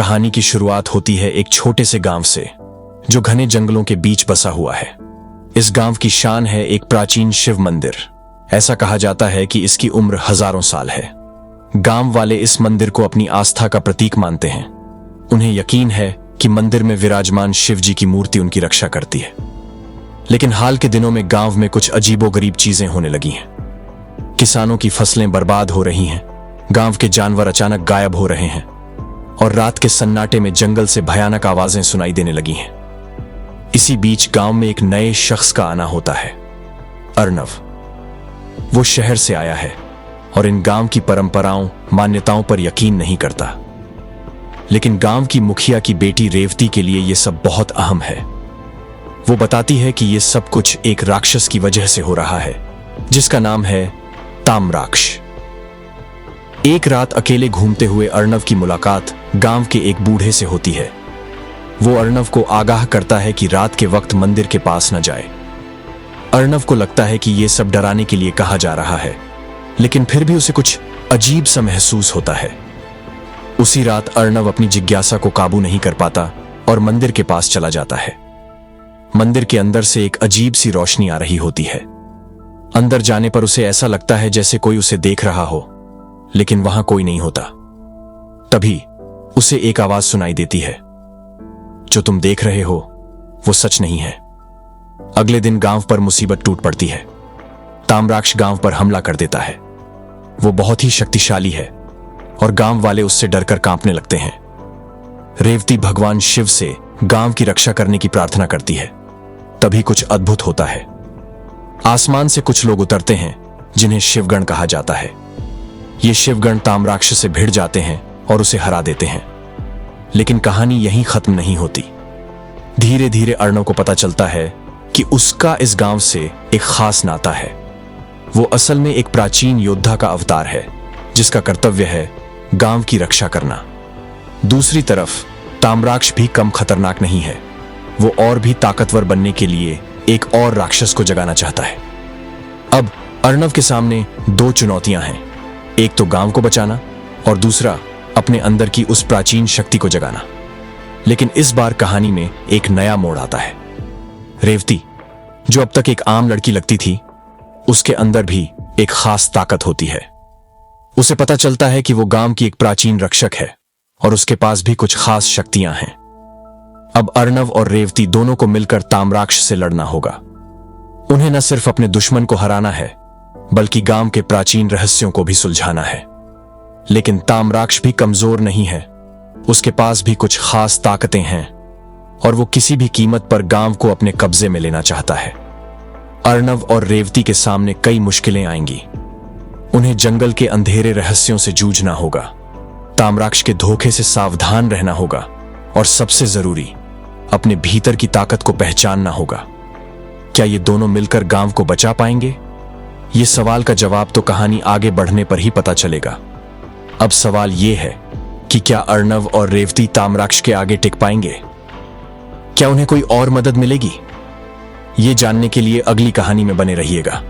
कहानी की शुरुआत होती है एक छोटे से गांव से जो घने जंगलों के बीच बसा हुआ है। इस गांव की शान है एक प्राचीन शिव मंदिर। ऐसा कहा जाता है कि इसकी उम्र हजारों साल है। गांव वाले इस मंदिर को अपनी आस्था का प्रतीक मानते हैं। उन्हें यकीन है कि मंदिर में विराजमान शिव जी की मूर्ति उनकी रक्षा करती है। लेकिन हाल के दिनों में गांव में कुछ अजीबोगरीब चीजें होने लगी हैं। किसानों की फसलें बर्बाद हो रही हैं, गांव के जानवर अचानक गायब हो रहे हैं और रात के सन्नाटे में जंगल से भयानक आवाजें सुनाई देने लगी हैं। इसी बीच गांव में एक नए शख्स का आना होता है, अर्णव। वो शहर से आया है और इन गांव की परंपराओं, मान्यताओं पर यकीन नहीं करता। लेकिन गांव की मुखिया की बेटी रेवती के लिए यह सब बहुत अहम है। वो बताती है कि यह सब कुछ एक राक्षस की वजह से हो रहा है, जिसका नाम है ताम्राक्ष। एक रात अकेले घूमते हुए अर्णव की मुलाकात गांव के एक बूढ़े से होती है। वो अर्णव को आगाह करता है कि रात के वक्त मंदिर के पास न जाए। अर्णव को लगता है कि यह सब डराने के लिए कहा जा रहा है, लेकिन फिर भी उसे कुछ अजीब सा महसूस होता है। उसी रात अर्णव अपनी जिज्ञासा को काबू नहीं कर पाता और मंदिर के पास चला जाता है। मंदिर के अंदर से एक अजीब सी रोशनी आ रही होती है। अंदर जाने पर उसे ऐसा लगता है जैसे कोई उसे देख रहा हो, लेकिन वहां कोई नहीं होता। तभी उसे एक आवाज सुनाई देती है, जो तुम देख रहे हो वो सच नहीं है। अगले दिन गांव पर मुसीबत टूट पड़ती है। ताम्राक्ष गांव पर हमला कर देता है। वो बहुत ही शक्तिशाली है और गांव वाले उससे डरकर कांपने लगते हैं। रेवती भगवान शिव से गांव की रक्षा करने की प्रार्थना करती है। तभी कुछ अद्भुत होता है। आसमान से कुछ लोग उतरते हैं जिन्हें शिवगण कहा जाता है। ये शिवगण ताम्राक्ष से भिड़ जाते हैं और उसे हरा देते हैं। लेकिन कहानी यहीं खत्म नहीं होती। धीरे धीरे अर्णव को पता चलता है कि उसका इस गांव से एक खास नाता है। वो असल में एक प्राचीन योद्धा का अवतार है, जिसका कर्तव्य है गांव की रक्षा करना। दूसरी तरफ ताम्राक्ष भी कम खतरनाक नहीं है। वो और भी ताकतवर बनने के लिए एक और राक्षस को जगाना चाहता है। अब अर्णव के सामने दो चुनौतियां हैं, एक तो गांव को बचाना और दूसरा अपने अंदर की उस प्राचीन शक्ति को जगाना। लेकिन इस बार कहानी में एक नया मोड़ आता है। रेवती, जो अब तक एक आम लड़की लगती थी, उसके अंदर भी एक खास ताकत होती है। उसे पता चलता है कि वो गांव की एक प्राचीन रक्षक है और उसके पास भी कुछ खास शक्तियां हैं। अब अर्णव और रेवती दोनों को मिलकर ताम्राक्ष से लड़ना होगा। उन्हें न सिर्फ अपने दुश्मन को हराना है, बल्कि गांव के प्राचीन रहस्यों को भी सुलझाना है। लेकिन ताम्राक्ष भी कमजोर नहीं है। उसके पास भी कुछ खास ताकतें हैं और वो किसी भी कीमत पर गांव को अपने कब्जे में लेना चाहता है। अर्णव और रेवती के सामने कई मुश्किलें आएंगी। उन्हें जंगल के अंधेरे रहस्यों से जूझना होगा, ताम्राक्ष के धोखे से सावधान रहना होगा और सबसे जरूरी, अपने भीतर की ताकत को पहचानना होगा। क्या ये दोनों मिलकर गांव को बचा पाएंगे? ये सवाल का जवाब तो कहानी आगे बढ़ने पर ही पता चलेगा। अब सवाल ये है कि क्या अर्णव और रेवती ताम्राक्ष के आगे टिक पाएंगे? क्या उन्हें कोई और मदद मिलेगी? ये जानने के लिए अगली कहानी में बने रहिएगा।